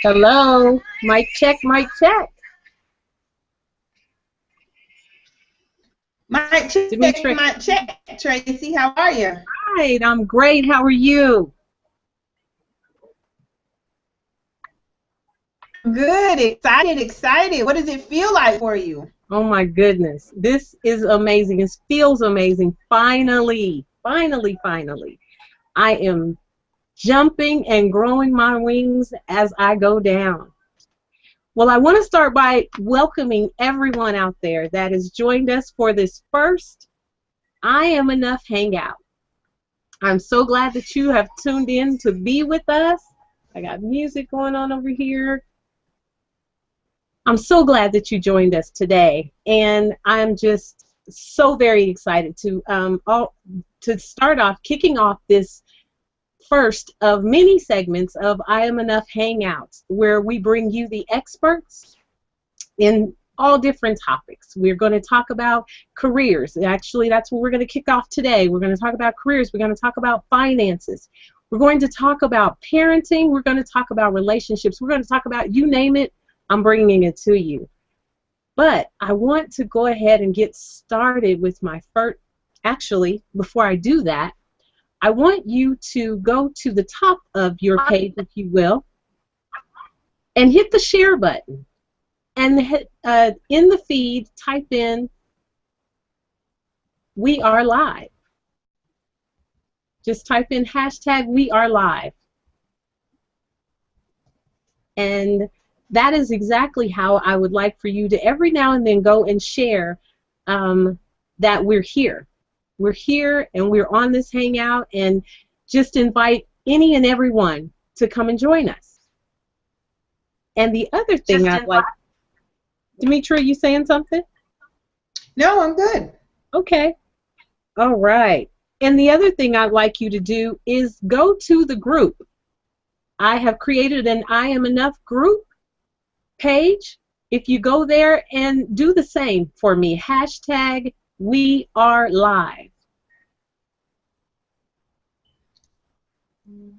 Hello, mic check, mic check. Mic check, Dimitri. mic check. Tracy, how are you? Hi, I'm great. How are you? Good, excited. What does it feel like for you? Oh my goodness, this is amazing. It feels amazing. Finally, finally, finally. I am jumping and growing my wings as I go down. Well, I want to start by welcoming everyone out there that has joined us for this first I Am Enough Hangout. I'm so glad that you have tuned in to be with us. I got music going on over here. I'm so glad that you joined us today, and I'm just so very excited to start off, kicking off this first of many segments of I Am Enough Hangouts, where we bring you the experts in all different topics. We're going to talk about careers. Actually, that's what we're going to kick off today. We're going to talk about careers. We're going to talk about finances. We're going to talk about parenting. We're going to talk about relationships. We're going to talk about, you name it, I'm bringing it to you. But I want to go ahead and get started with my first. Actually, before I do that, I want you to go to the top of your page, if you will, and hit the share button. And in the feed, type in "We Are Live." Just type in hashtag "We Are Live." And that is exactly how I would like for you to every now and then go and share that we're here. We're here and we're on this hangout, and just invite any and everyone to come and join us. And the other thing I'd like, Dimitri, you saying something? No, I'm good. Okay. All right. And the other thing I'd like you to do is go to the group. I have created an I Am Enough group page. If you go there and do the same for me, hashtag "We Are Live."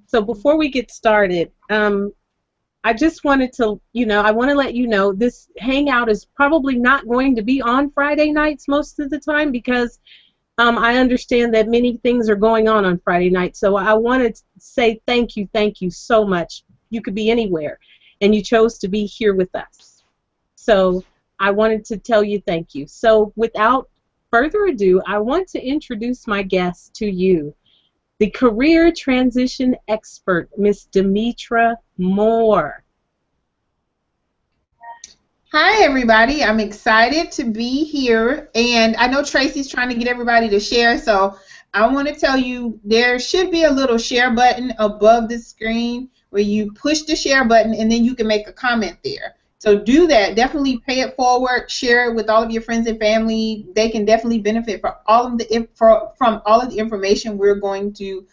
So before we get started, I just wanted to, I want to let you know this hangout is probably not going to be on Friday nights most of the time, because I understand that many things are going on Friday night. So I wanted to say thank you so much. You could be anywhere, and you chose to be here with us. So I wanted to tell you thank you. So without further ado, I want to introduce my guest to you, the career transition expert, Miss Demetra Moore. Hi, everybody. I'm excited to be here, and I know Tracy's trying to get everybody to share, so I want to tell you there should be a little share button above the screen where you push the share button, and then you can make a comment there. So do that. Definitely pay it forward. Share it with all of your friends and family. They can definitely benefit from all of the information we're going to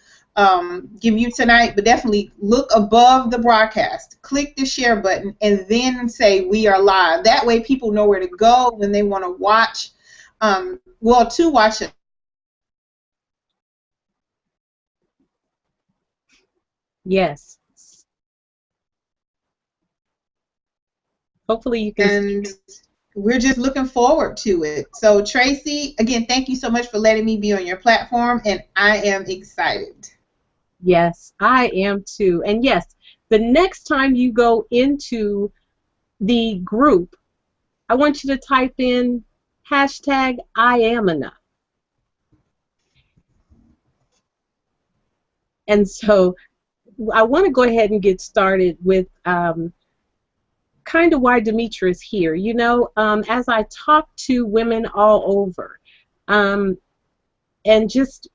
give you tonight. But definitely look above the broadcast, click the share button, and then say "We Are Live." That way, people know where to go when they want to watch. To watch it. Yes. Hopefully you can. And we're just looking forward to it. So Tracy, again, thank you so much for letting me be on your platform, and I am excited. Yes, I am too. And yes, the next time you go into the group, I want you to type in hashtag I Am Enough. And so I want to go ahead and get started with kind of why Demetra is here. As I talk to women all over, and just,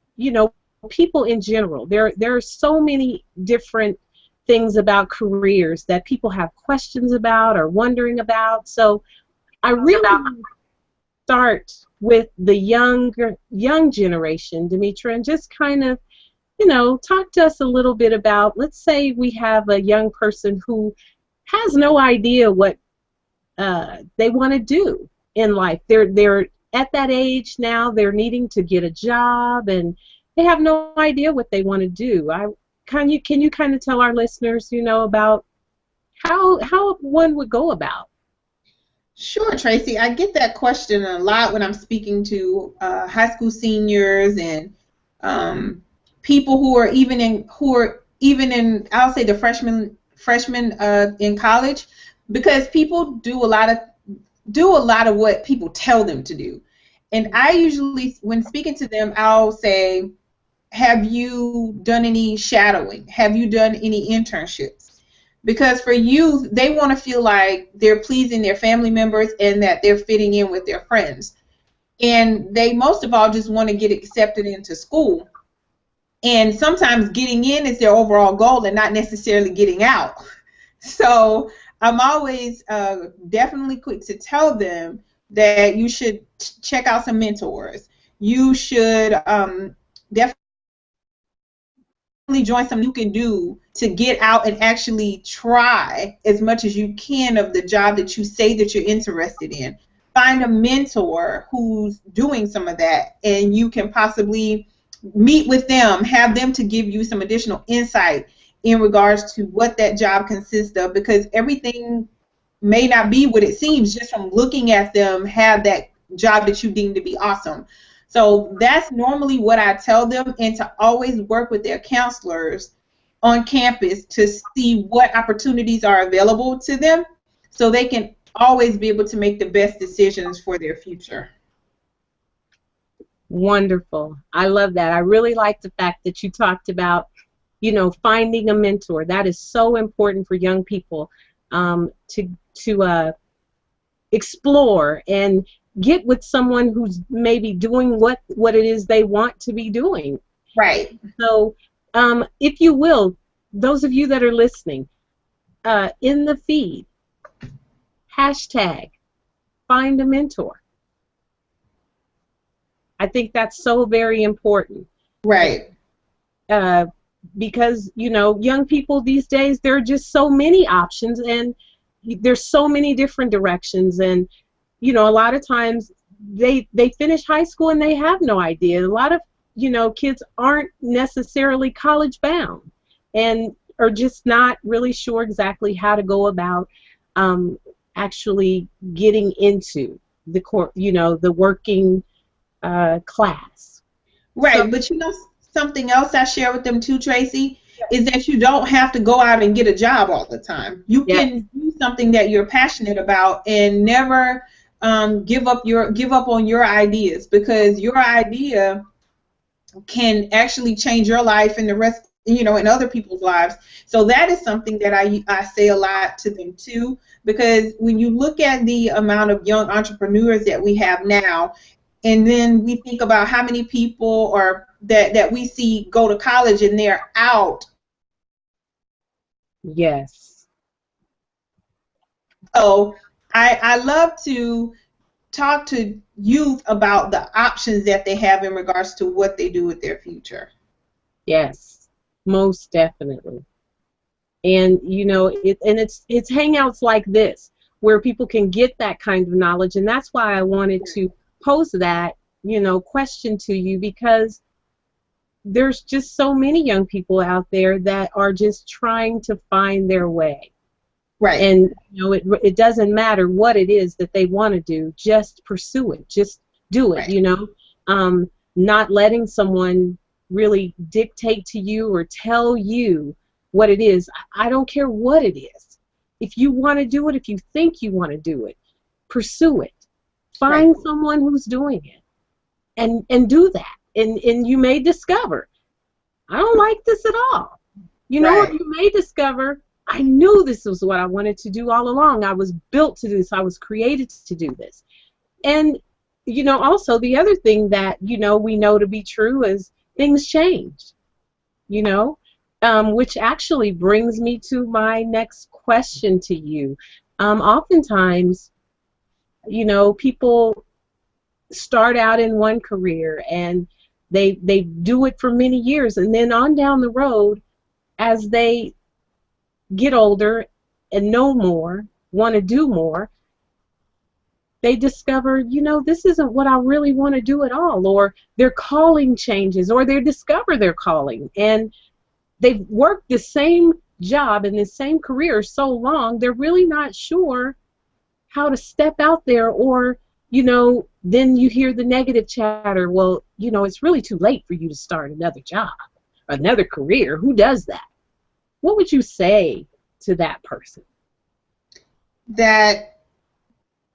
people in general, there are so many different things about careers that people have questions about or wondering about. So I really want to start with the young generation, Demetra, and just kind of, talk to us a little bit about, let's say we have a young person who has no idea what they want to do in life. They're at that age now. They're needing to get a job, and they have no idea what they want to do. Can you kind of tell our listeners, about how one would go about. Sure, Tracy. I get that question a lot when I'm speaking to high school seniors and um, people who are even in I'll say the freshmen in college, because people do a lot of what people tell them to do. And I usually, when speaking to them, I'll say, have you done any shadowing? Have you done any internships? Because for youth, they want to feel like they're pleasing their family members and that they're fitting in with their friends. And they most of all just want to get accepted into school. And sometimes getting in is their overall goal and not necessarily getting out. So I'm always definitely quick to tell them that you should check out some mentors. You should definitely join something you can do to get out and actually try as much as you can of the job that you say that you're interested in. Find a mentor who's doing some of that, and you can possibly meet with them, have them to give you some additional insight in regards to what that job consists of, because everything may not be what it seems just from looking at them have that job that you deem to be awesome. So that's normally what I tell them, and to always work with their counselors on campus to see what opportunities are available to them so they can always be able to make the best decisions for their future. Wonderful. I love that. I really like the fact that you talked about, finding a mentor. That is so important for young people, to explore and get with someone who's maybe doing what it is they want to be doing. Right. So, if you will, those of you that are listening, in the feed, hashtag find a mentor. I think that's so very important. Right. Because, young people these days, there are just so many options, and there's so many different directions, and, a lot of times they finish high school and they have no idea. A lot of, kids aren't necessarily college bound and are just not really sure exactly how to go about actually getting into the working class. Right, So, but something else I share with them too, Tracy, is that you don't have to go out and get a job all the time. You yeah, can do something that you're passionate about and never give up on your ideas, because your idea can actually change your life and the rest, and other people's lives. So that is something that I say a lot to them too, because when you look at the amount of young entrepreneurs that we have now, and then we think about how many people that we see go to college and they're out. yes, So I love to talk to youth about the options that they have in regards to what they do with their future. yes, most definitely. And it's hangouts like this where people can get that kind of knowledge, and that's why I wanted to pose that question to you, because there's just so many young people out there that are just trying to find their way. Right. And it doesn't matter what it is that they want to do, just pursue it, just do it. Right. Not letting someone really dictate to you or tell you what it is. I don't care what it is. If you want to do it, if you think you want to do it, pursue it. Find Right. someone who's doing it, and do that. And you may discover, I don't like this at all. Right. You may discover, I knew this was what I wanted to do all along. I was built to do this. I was created to do this. And, also the other thing that, we know to be true is things change, which actually brings me to my next question to you. Oftentimes, people start out in one career and they do it for many years, and then on down the road, as they get older and know more, want to do more, they discover, this isn't what I really want to do at all, or their calling changes, or they discover their calling, and they've worked the same job in this same career so long, they're really not sure how to step out there, or, then you hear the negative chatter, well, it's really too late for you to start another job, another career. Who does that? What would you say to that person? That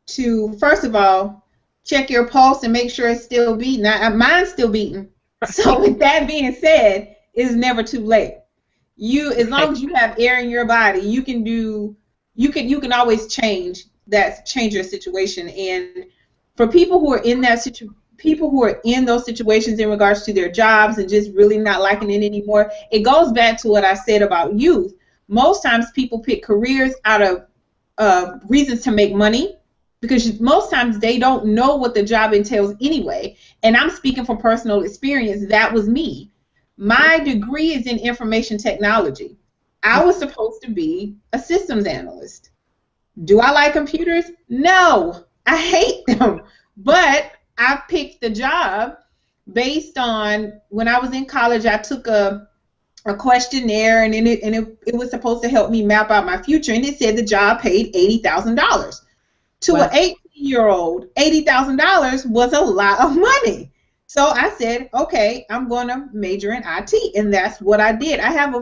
to, first of all, check your pulse and make sure it's still beating. Mine's still beating. So with that being said, it's never too late. As long as you have air in your body, you can always change your situation. And for people who are in those situations in regards to their jobs and just really not liking it anymore, it goes back to what I said about youth. Most times people pick careers out of reasons to make money, because most times they don't know what the job entails anyway. And I'm speaking from personal experience. That was me. My degree is in information technology. I was supposed to be a systems analyst. Do I like computers? No, I hate them. But I picked the job based on, when I was in college, I took a questionnaire, and it was supposed to help me map out my future, and it said the job paid $80,000. To Wow. an 18-year-old, $80,000 was a lot of money. So I said, okay, I'm going to major in IT, and that's what I did. I have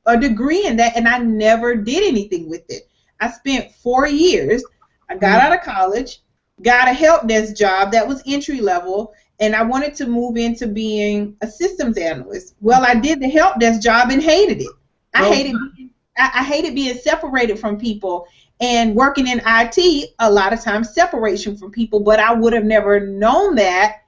a degree in that, and I never did anything with it. I spent 4 years. I got out of college, got a help desk job that was entry level, and I wanted to move into being a systems analyst. Well, I did the help desk job and hated it. I hated being separated from people, and working in IT a lot of times separates you from people, but I would have never known that,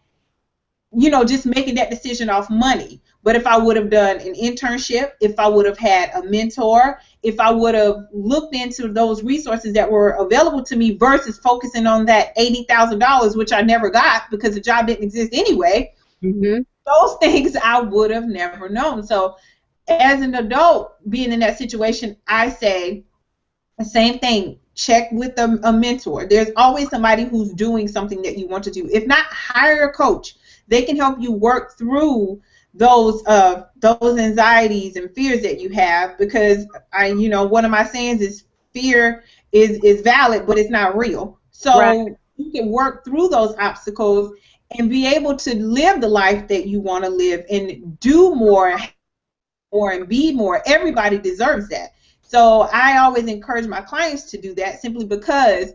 just making that decision off money. But if I would have done an internship, if I would have had a mentor, if I would have looked into those resources that were available to me versus focusing on that $80,000, which I never got because the job didn't exist anyway, those things I would have never known. So as an adult being in that situation, I say the same thing. Check with a mentor. There's always somebody who's doing something that you want to do. If not, hire a coach. They can help you work through those anxieties and fears that you have, because one of my sayings is fear is valid, but it's not real. So right. You can work through those obstacles and be able to live the life that you want to live and do more and be more. Everybody deserves that. So I always encourage my clients to do that, simply because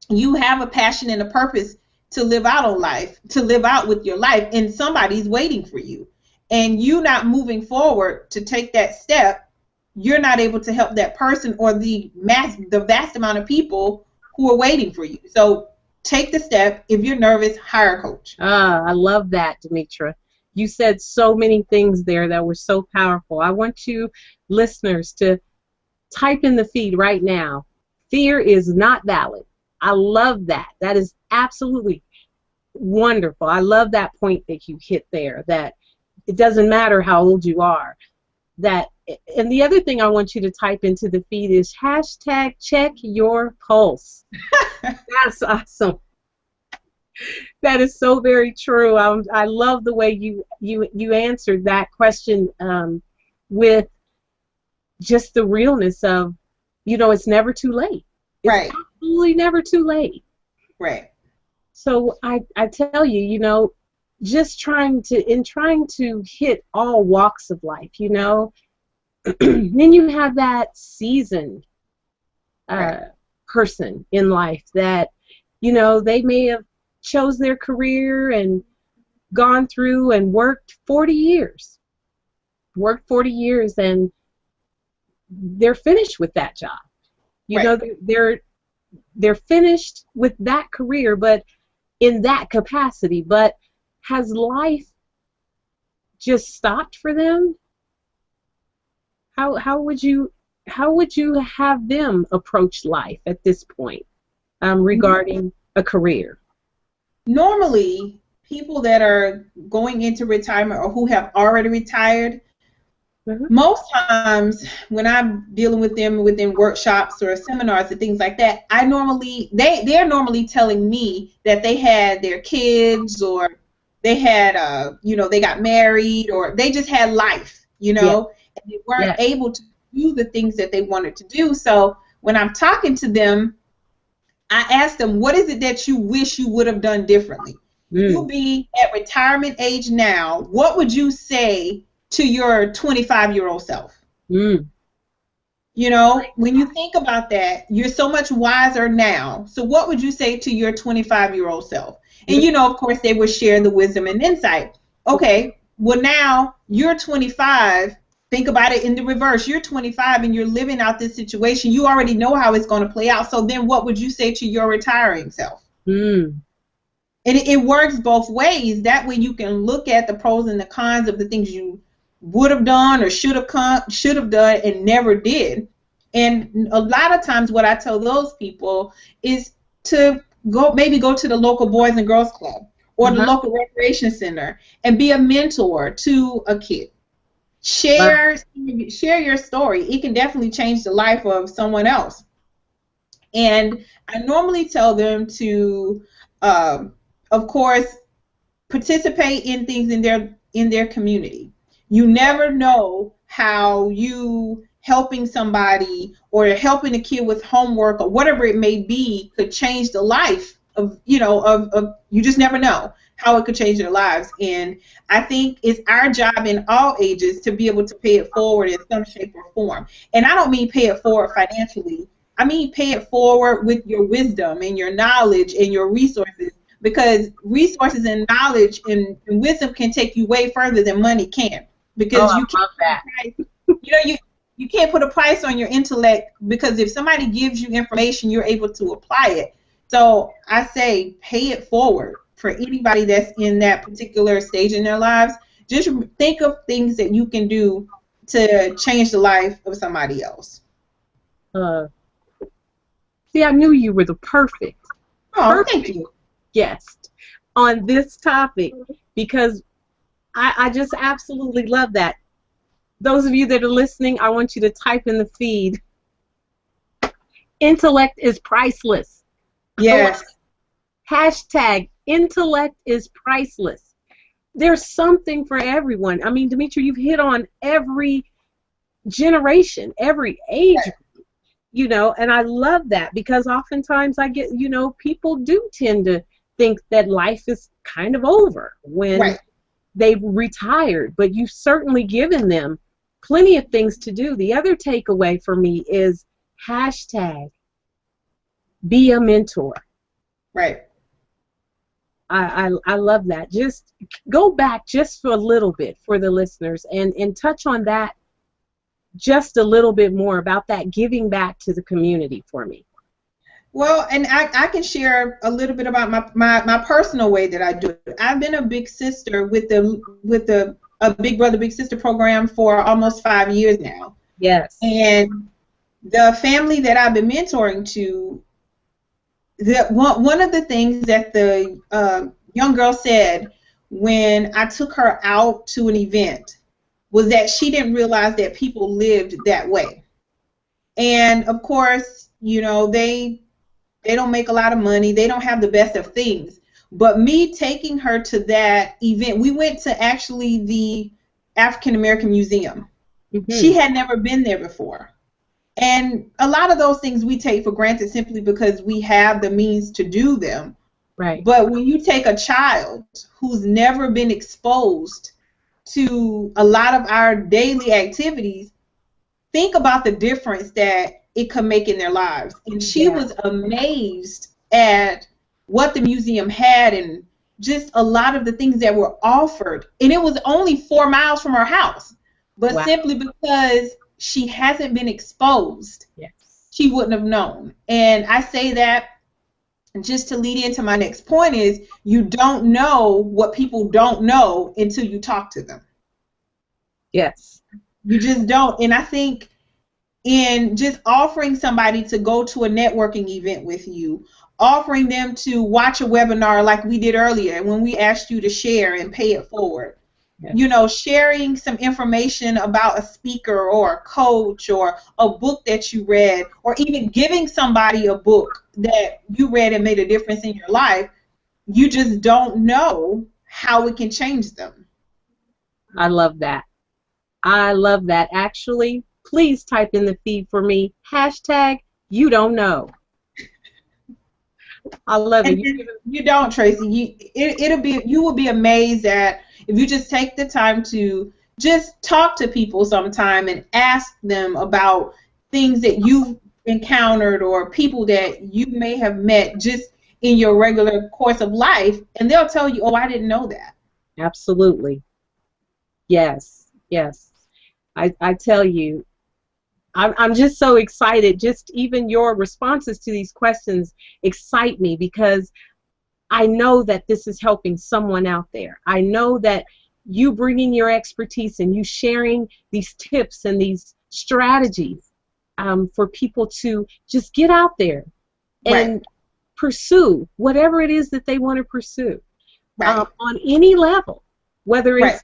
you have a passion and a purpose to live out on life, to live out with your life, and somebody's waiting for you. And you not moving forward to take that step, you're not able to help that person or the vast amount of people who are waiting for you. So take the step. If you're nervous, hire a coach. I love that, Demetra. You said so many things there that were so powerful. I want you listeners to type in the feed right now, fear is not valid. I love that. That is absolutely wonderful. I love that point that you hit there, that it doesn't matter how old you are. And the other thing I want you to type into the feed is hashtag check your pulse. That's awesome. That is so very true. I love the way you answered that question with just the realness of, it's never too late. It's right. Absolutely never too late. Right. So I tell you, just trying to hit all walks of life, then you have that seasoned person in life that, they may have chose their career and gone through and worked 40 years, and they're finished with that job. They're finished with that career, but in that capacity. But has life just stopped for them? How would you have them approach life at this point regarding a career? Normally, people that are going into retirement or who have already retired, most times when I'm dealing with them within workshops or seminars and things like that, they're normally telling me that they had their kids, or they had they got married, or they just had life, and they weren't able to do the things that they wanted to do. So when I'm talking to them, I ask them, what is it that you wish you would have done differently? You Mm. be at retirement age now, what would you say to your 25-year-old self? Mm. You know, when you think about that, you're so much wiser now. So what would you say to your 25-year-old self? And, you know, of course, they would share the wisdom and insight. Okay, well, now you're 25. Think about it in the reverse. You're 25 and you're living out this situation. You already know how it's going to play out. So then what would you say to your retiring self? Mm. And it works both ways. That way you can look at the pros and the cons of the things you would have done or should have done and never did. And a lot of times what I tell those people is to maybe go to the local Boys and Girls Club or the Uh-huh. local recreation center and be a mentor to a kid. Love. Share your story. It can definitely change the life of someone else. And I normally tell them to, of course, participate in things in their community. You never know how you helping somebody or helping a kid with homework or whatever it may be could change the life of, you know, of you just never know how it could change their lives. And I think it's our job in all ages to be able to pay it forward in some shape or form. And I don't mean pay it forward financially. I mean pay it forward with your wisdom and your knowledge and your resources, because resources and knowledge and wisdom can take you way further than money can. Oh, Because I you can't love that. you know you can't put a price on your intellect, because if somebody gives you information, you're able to apply it. So I say pay it forward for anybody that's in that particular stage in their lives. Just think of things that you can do to change the life of somebody else. Uh, See, I knew you were the Oh, thank perfect you. guest on this topic because I just absolutely love that. Those of you that are listening, I want you to type in the feed. Intellect is priceless. I want Yes. hashtag intellect is priceless. There's something for everyone. I mean, Dimitri, you've hit on every generation, every age, you know, and I love that because oftentimes I get, you know, people do tend to think that life is kind of over when Right. they've retired, but you've certainly given them plenty of things to do. The other takeaway for me is hashtag be a mentor. Right. I love that. Just go back just for a little bit for the listeners and touch on that just a little bit more about that giving back to the community for me. Well, and I can share a little bit about my personal way that I do it. I've been a big sister with the a Big Brother Big Sister program for almost 5 years now. Yes. And the family that I've been mentoring to, one of the things that the young girl said when I took her out to an event was that she didn't realize that people lived that way. And of course, you know, they don't make a lot of money. They don't have the best of things. But me taking her to that event, we went to actually the African American Museum. She Mm-hmm. had never been there before. And a lot of those things we take for granted simply because we have the means to do them. Right. But when you take a child who's never been exposed to a lot of our daily activities, think about the difference that it could make in their lives. And she Yeah. was amazed at what the museum had and just a lot of the things that were offered. And it was only 4 miles from her house. But Wow. simply because she hasn't been exposed, Yes. she wouldn't have known. And I say that just to lead into my next point is you don't know what people don't know until you talk to them. Yes. You just don't. And I think in just offering somebody to go to a networking event with you, offering them to watch a webinar like we did earlier when we asked you to share and pay it forward. Yes. You know, sharing some information about a speaker or a coach or a book that you read, or even giving somebody a book that you read and made a difference in your life, you just don't know how it can change them. I love that. I love that. Actually, please type in the feed for me, hashtag you don't know. I love it. And you don't, Tracy. You will be amazed at if you just take the time to just talk to people sometime and ask them about things that you've encountered or people that you may have met just in your regular course of life, and they'll tell you, "Oh, I didn't know that." Absolutely. Yes, yes. I tell you, I'm just so excited. Just even your responses to these questions excite me because I know that this is helping someone out there. I know that you bringing your expertise and you sharing these tips and these strategies for people to just get out there Right, and pursue whatever it is that they want to pursue right, on any level, whether right, it's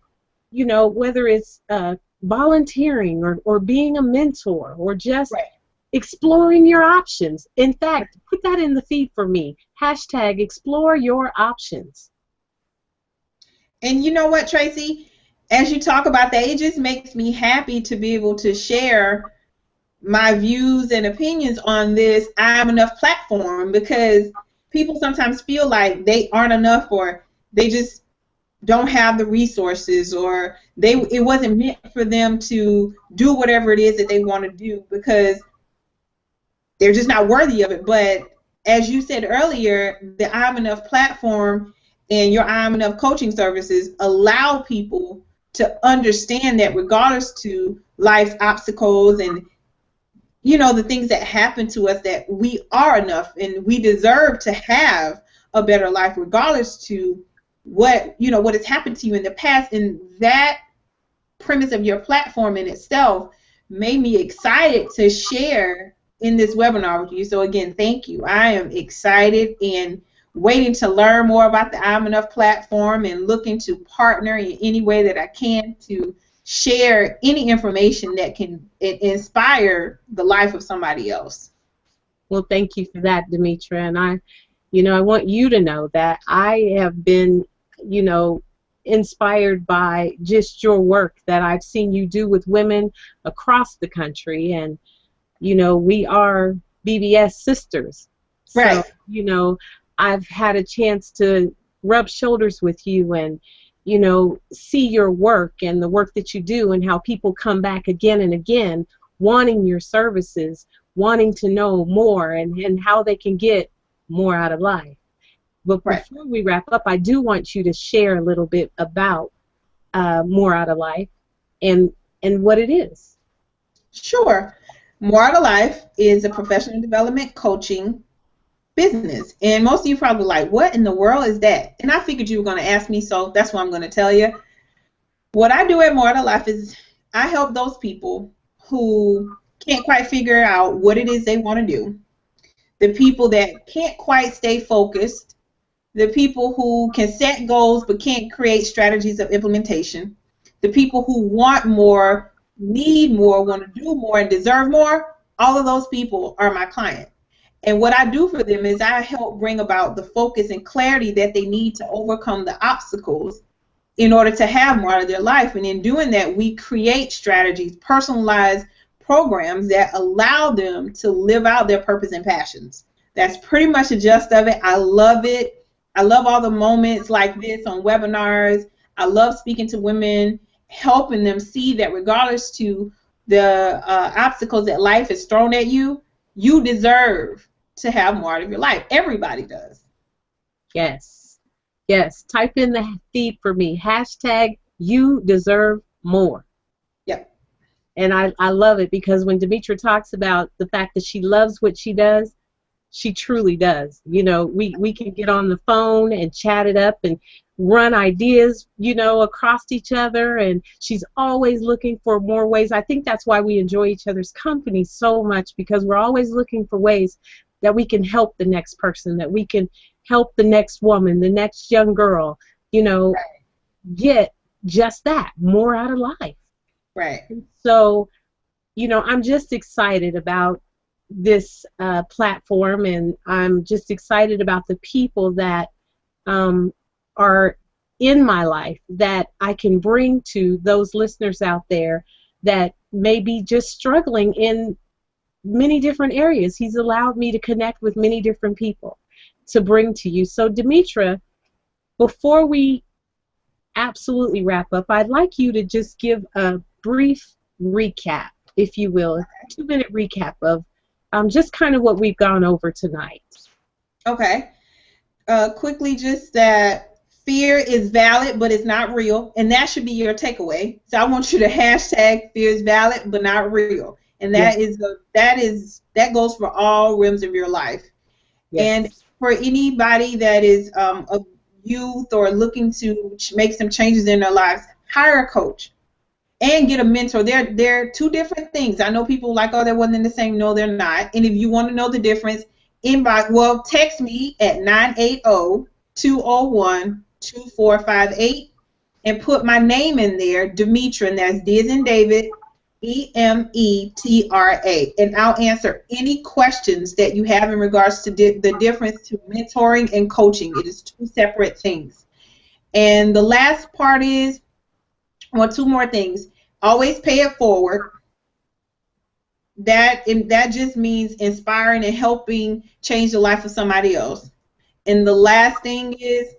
whether it's volunteering or being a mentor or just right. exploring your options. In fact, put that in the feed for me. Hashtag explore your options. And you know what, Tracy? As you talk about that, it just makes me happy to be able to share my views and opinions on this I'm Enough platform because people sometimes feel like they aren't enough or they just don't have the resources or it wasn't meant for them to do whatever it is that they want to do because they're just not worthy of it. But as you said earlier, the I'm Enough platform and your I'm Enough coaching services allow people to understand that regardless to life's obstacles and the things that happen to us, that we are enough and we deserve to have a better life regardless to what has happened to you in the past. And that premise of your platform in itself made me excited to share in this webinar with you. So again, thank you. I am excited and waiting to learn more about the I'm Enough platform and looking to partner in any way that I can to share any information that can inspire the life of somebody else. Well, thank you for that, Demetra. And I want you to know that I have been, inspired by just your work that I've seen you do with women across the country. And, we are BBS sisters. So, Right. I've had a chance to rub shoulders with you and, see your work and the work that you do and how people come back again and again wanting your services, wanting to know more and how they can get more out of life. But Right. before we wrap up, I do want you to share a little bit about More Out of Life and what it is. Sure. More Out of Life is a professional development coaching business. And most of you probably like, what in the world is that? And I figured you were going to ask me, so that's what I'm going to tell you. What I do at More Out of Life is I help those people who can't quite figure out what it is they want to do, the people that can't quite stay focused, the people who can set goals but can't create strategies of implementation, the people who want more, need more, want to do more, and deserve more. All of those people are my client. And what I do for them is I help bring about the focus and clarity that they need to overcome the obstacles in order to have more out of their life. And in doing that, we create strategies, personalized programs that allow them to live out their purpose and passions. That's pretty much the gist of it. I love it. I love all the moments like this on webinars. I love speaking to women, helping them see that regardless to the obstacles that life has thrown at you, you deserve to have more out of your life. Everybody does. Yes. Yes. Type in the feed for me. Hashtag you deserve more. Yep. And I love it because when Demetra talks about the fact that she loves what she does, she truly does. We can get on the phone and chat it up and run ideas, across each other, and she's always looking for more ways. I think that's why we enjoy each other's company so much, because we're always looking for ways that we can help the next person, that we can help the next woman, the next young girl, Right. get just that, more out of life. Right. So, I'm just excited about this platform, and I'm just excited about the people that are in my life that I can bring to those listeners out there that may be just struggling in many different areas. He's allowed me to connect with many different people to bring to you. So, Demetra, before we absolutely wrap up, I'd like you to just give a brief recap, if you will, a 2-minute recap of just kind of what we've gone over tonight. Okay. Quickly, just that fear is valid, but it's not real, and that should be your takeaway. So I want you to hashtag fear is valid, but not real, and that Yes. that goes for all realms of your life. Yes. And for anybody that is a youth or looking to make some changes in their lives, hire a coach and get a mentor. They're two different things. I know people like, oh, they're one and the same. No, they're not. And if you want to know the difference, text me at 980-201-2458 and put my name in there, Demetra, and that's D as in David, Emetra, and I'll answer any questions that you have in regards to the difference to mentoring and coaching. It is two separate things. And the last part is, well, two more things. Always pay it forward. That just means inspiring and helping change the life of somebody else. And the last thing is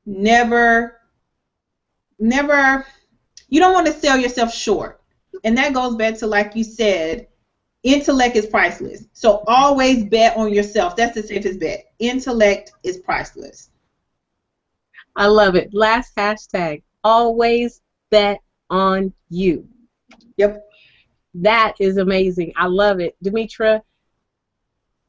never, you don't want to sell yourself short. And that goes back to, like you said, intellect is priceless. So always bet on yourself. That's the safest bet. Intellect is priceless. I love it. Last hashtag, always bet on you. Yep. That is amazing. I love it. Demetra,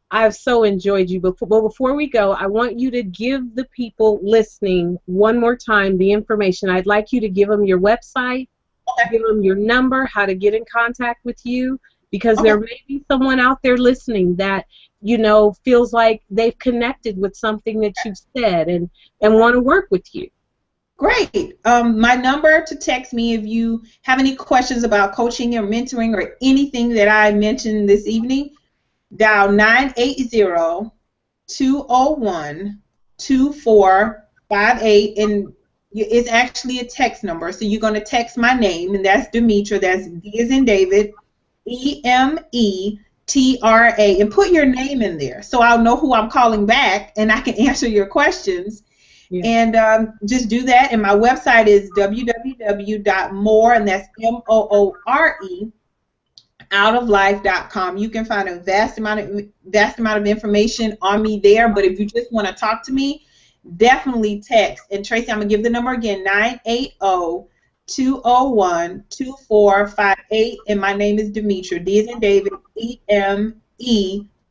I've so enjoyed you. But before we go, I want you to give the people listening one more time the information. I'd like you to give them your website, give them your number, how to get in contact with you, because there may be someone out there listening that, you know, feels like they've connected with something that you've said and want to work with you. Great. My number to text me if you have any questions about coaching or mentoring or anything that I mentioned this evening, dial 980-201-2458, and it's actually a text number. So you're going to text my name, and that's Demetra. That's D as in David, Emetra, and put your name in there so I'll know who I'm calling back and I can answer your questions. Yeah. And just do that. And my website is www.more, and that's MOORE, outoflife.com. You can find a vast amount of information on me there. But if you just want to talk to me, definitely text. And Tracy, I'm gonna give the number again: 980-201-2458. And my name is Demetra. D as in David, Emetra.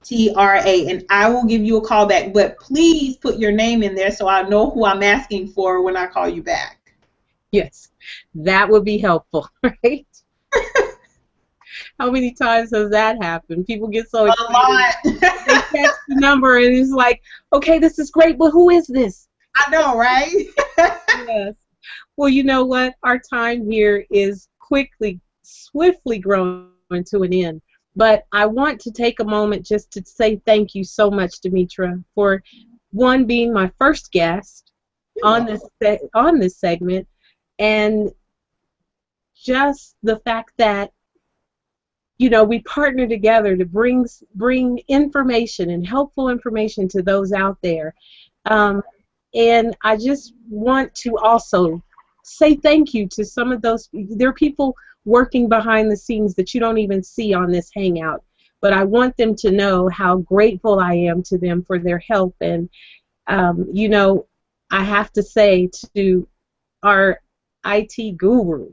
And I will give you a call back, but please put your name in there so I know who I'm asking for when I call you back. Yes, that would be helpful, right? How many times has that happened? People get so excited. A lot. They text the number and it's like, okay, this is great, but who is this? I know, right? Yes. Well, you know what? Our time here is swiftly growing to an end. But I want to take a moment just to say thank you so much, Demetra, for one, being my first guest on this segment, and just the fact that, you know, we partner together to bring information and helpful information to those out there. And I just want to also say thank you to some of those. There are people working behind the scenes that you don't even see on this Hangout, but I want them to know how grateful I am to them for their help. And you know, I have to say to our IT guru,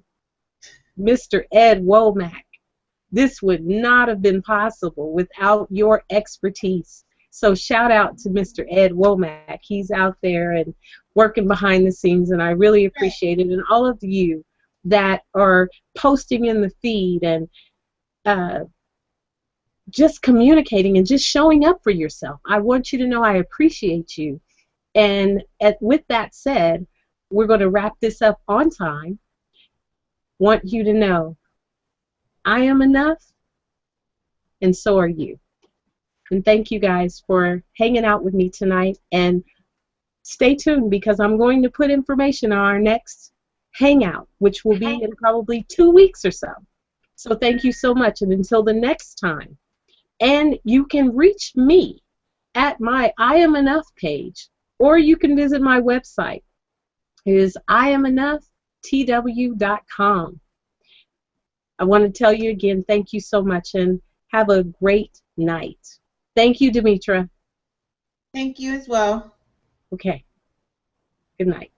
Mr. Ed Womack, this would not have been possible without your expertise. So shout out to Mr. Ed Womack. He's out there and working behind the scenes, and I really appreciate it. And all of you that are posting in the feed and just communicating and just showing up for yourself. I want you to know I appreciate you. And with that said, we're going to wrap this up on time. Want you to know I am enough, and so are you. And thank you guys for hanging out with me tonight. And stay tuned, because I'm going to put information on our next Hangout, which will be in probably 2 weeks or so. So thank you so much. And until the next time. And you can reach me at my I Am Enough page, or you can visit my website. It is IamEnoughTW.com. I want to tell you again, thank you so much, and have a great night. Thank you, Demetra. Thank you as well. Okay, good night.